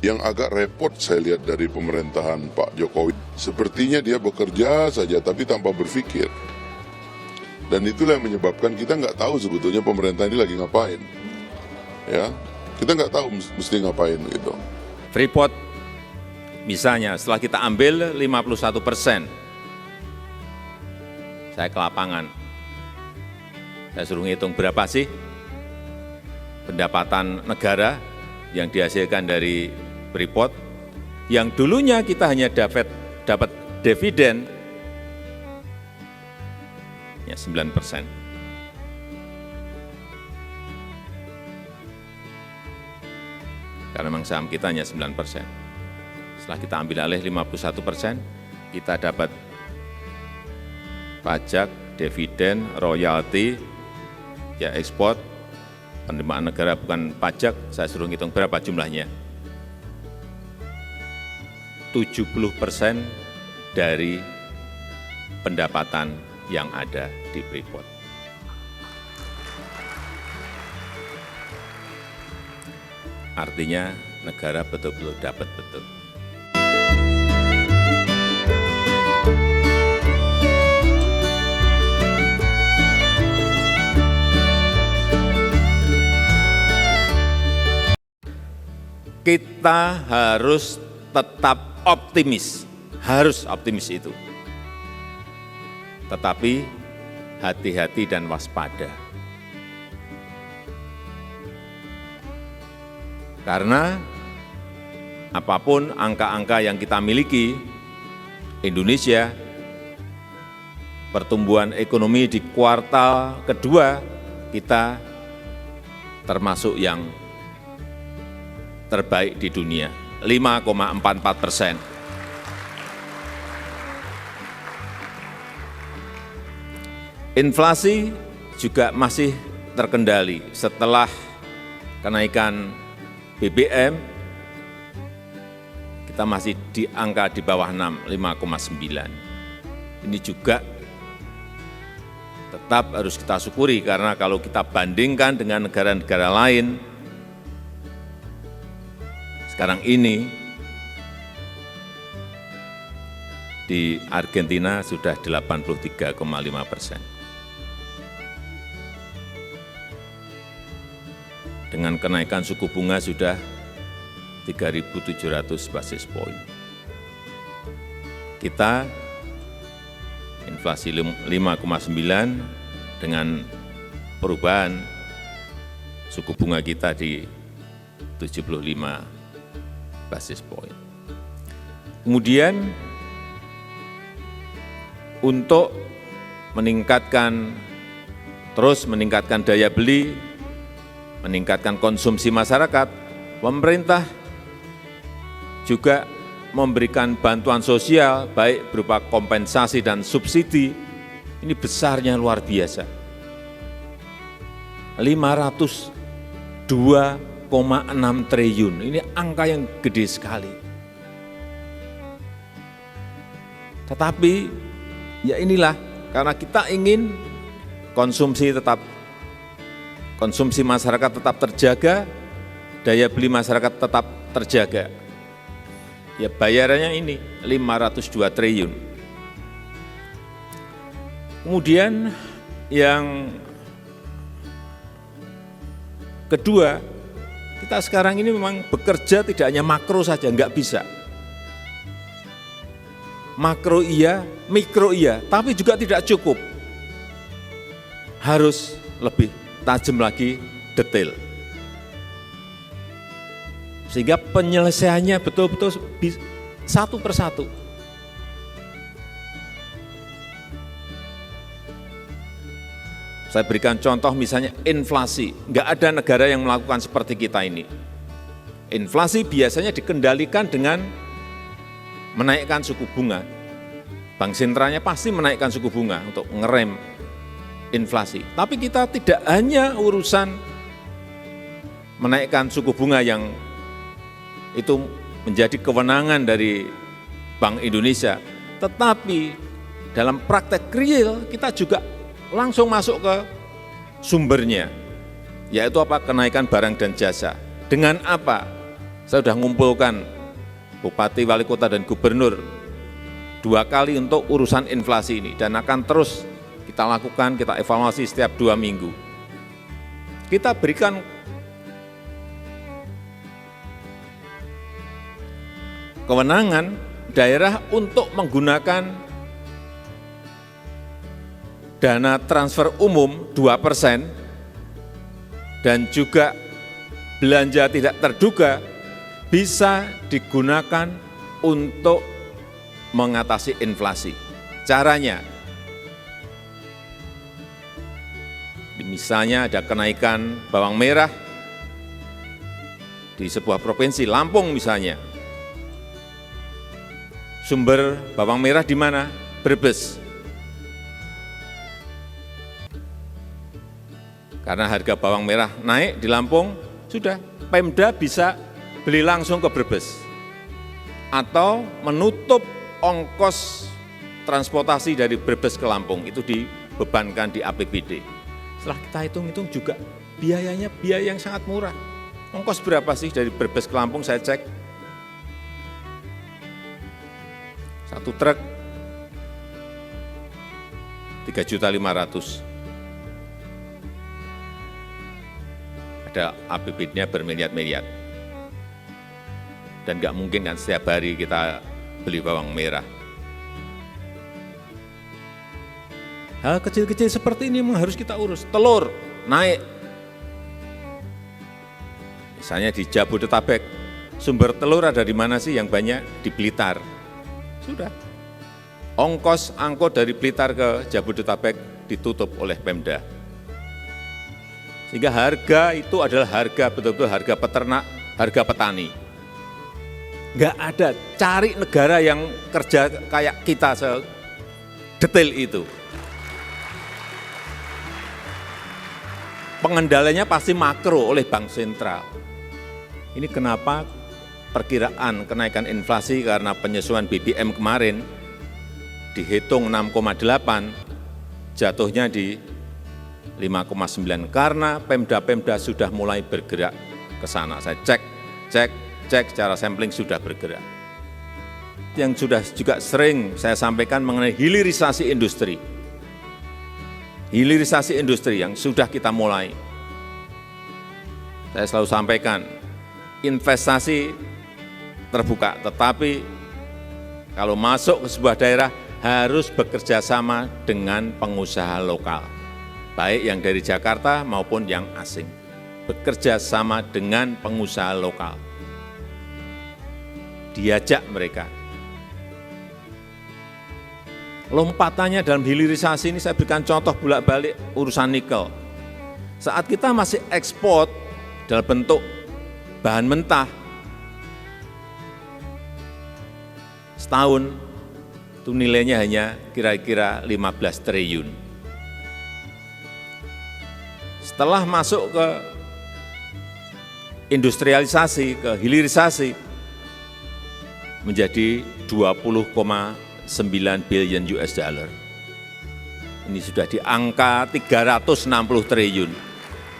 Yang agak repot saya lihat dari pemerintahan Pak Jokowi, sepertinya dia bekerja saja tapi tanpa berpikir. Dan itulah yang menyebabkan kita nggak tahu sebetulnya pemerintah ini lagi ngapain. Ya, kita nggak tahu mesti ngapain gitu. Freeport, misalnya setelah kita ambil 51%, saya ke lapangan, saya suruh ngitung berapa sih pendapatan negara yang dihasilkan dari Freeport, yang dulunya kita hanya dapat dividen ya 9%. Karena memang saham kita hanya 9%. Setelah kita ambil alih 51%, kita dapat pajak, dividen, royalti, ya ekspor, penerimaan negara bukan pajak, saya suruh ngitung berapa jumlahnya. 70% dari pendapatan yang ada di Freeport. Artinya negara betul-betul dapat betul. Kita harus tetap optimis, harus optimis itu. Tetapi hati-hati dan waspada. Karena apapun angka-angka yang kita miliki, Indonesia, pertumbuhan ekonomi di kuartal kedua kita termasuk yang terbaik di dunia, 5,44%. Inflasi juga masih terkendali setelah kenaikan BBM, kita masih di angka di bawah 6, 5,9. Ini juga tetap harus kita syukuri karena kalau kita bandingkan dengan negara-negara lain, sekarang ini di Argentina sudah 83,5%. Dengan kenaikan suku bunga sudah 3.700 basis poin. Kita inflasi 5,9 dengan perubahan suku bunga kita di 75 basis poin. Kemudian untuk terus meningkatkan daya beli, meningkatkan konsumsi masyarakat, pemerintah juga memberikan bantuan sosial, baik berupa kompensasi dan subsidi, ini besarnya luar biasa. 502,6 triliun, ini angka yang gede sekali. Tetapi, ya inilah, karena kita ingin konsumsi masyarakat tetap terjaga, daya beli masyarakat tetap terjaga. Ya bayarannya ini 502 triliun. Kemudian yang kedua, kita sekarang ini memang bekerja tidak hanya makro saja, enggak bisa. Makro iya, mikro iya, tapi juga tidak cukup. Harus lebih tajam lagi, detail. Sehingga penyelesaiannya betul-betul satu persatu. Saya berikan contoh misalnya inflasi. Enggak ada negara yang melakukan seperti kita ini. Inflasi biasanya dikendalikan dengan menaikkan suku bunga. Bank sentralnya pasti menaikkan suku bunga untuk ngerem inflasi. Tapi kita tidak hanya urusan menaikkan suku bunga yang itu menjadi kewenangan dari Bank Indonesia, tetapi dalam praktek real kita juga langsung masuk ke sumbernya, yaitu apa? Kenaikan barang dan jasa. Dengan apa? Saya sudah mengumpulkan bupati, wali kota, dan gubernur 2 kali untuk urusan inflasi ini, dan akan terus kita lakukan, kita evaluasi setiap 2 minggu. Kita berikan kewenangan daerah untuk menggunakan dana transfer umum 2% dan juga belanja tidak terduga bisa digunakan untuk mengatasi inflasi. Caranya, misalnya ada kenaikan bawang merah di sebuah provinsi, Lampung misalnya. Sumber bawang merah di mana? Brebes. Karena harga bawang merah naik di Lampung, sudah Pemda bisa beli langsung ke Brebes. Atau menutup ongkos transportasi dari Brebes ke Lampung, itu dibebankan di APBD. Setelah kita hitung-hitung juga biayanya biaya yang sangat murah. Ongkos berapa sih dari Brebes ke Lampung, saya cek. Satu truk 3.500.000. Ada APBD-nya bermiliar-miliar. Dan nggak mungkin kan setiap hari kita beli bawang merah. Hal kecil-kecil seperti ini memang harus kita urus. Telur naik. Misalnya di Jabodetabek, sumber telur ada di mana sih yang banyak? Di Blitar. Sudah. Ongkos angkut dari Blitar ke Jabodetabek ditutup oleh Pemda. Sehingga harga itu adalah harga betul-betul harga peternak, harga petani. Enggak ada, cari negara yang kerja kayak kita sedetail itu. Pengendaliannya pasti makro oleh Bank Sentral. Ini kenapa perkiraan kenaikan inflasi karena penyesuaian BBM kemarin dihitung 6,8, jatuhnya di 5,9 karena Pemda-Pemda sudah mulai bergerak ke sana. Saya cek secara sampling sudah bergerak. Yang sudah juga sering saya sampaikan mengenai hilirisasi industri. Hilirisasi industri yang sudah kita mulai. Saya selalu sampaikan, investasi terbuka, tetapi kalau masuk ke sebuah daerah harus bekerja sama dengan pengusaha lokal. Baik yang dari Jakarta maupun yang asing, bekerja sama dengan pengusaha lokal. Diajak mereka. Lompatannya dalam hilirisasi ini saya berikan contoh bolak-balik urusan nikel. Saat kita masih ekspor dalam bentuk bahan mentah, setahun itu nilainya hanya kira-kira 15 triliun. Setelah masuk ke industrialisasi, ke hilirisasi, menjadi 20,9 billion US dollar. Ini sudah di angka 360 triliun.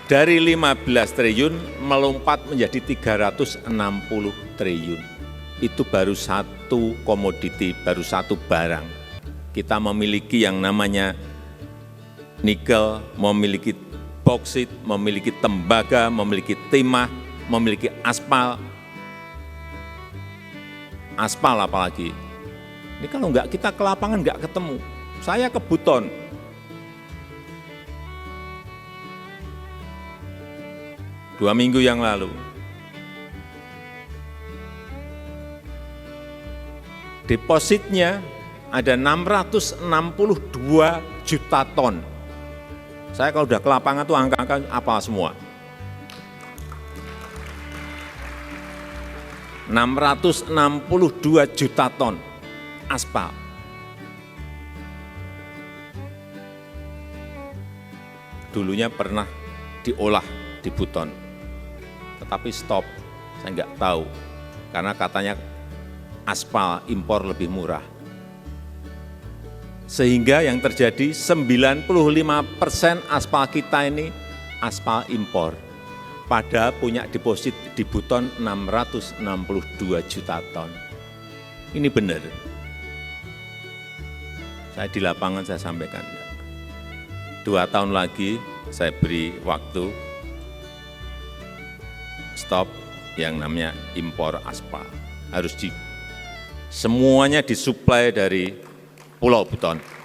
Dari 15 triliun melompat menjadi 360 triliun. Itu baru satu komoditi, baru satu barang. Kita memiliki yang namanya nikel, memiliki boksit, memiliki tembaga, memiliki timah, memiliki aspal. Aspal apalagi. Ini kalau enggak kita ke lapangan enggak ketemu. Saya ke Buton. Dua minggu yang lalu. Depositnya ada 662 juta ton. Saya kalau udah ke lapangan tuh angka-angka apa semua. 662 juta ton aspal. Dulunya pernah diolah di Buton, tetapi stop, saya nggak tahu, karena katanya aspal impor lebih murah. Sehingga yang terjadi 95% aspal kita ini aspal impor. padahal punya deposit di Buton 662 juta ton. Ini benar. Saya di lapangan saya sampaikan. 2 tahun lagi saya beri waktu stop yang namanya impor aspal. Harus semuanya disuplai dari Pulau Buton.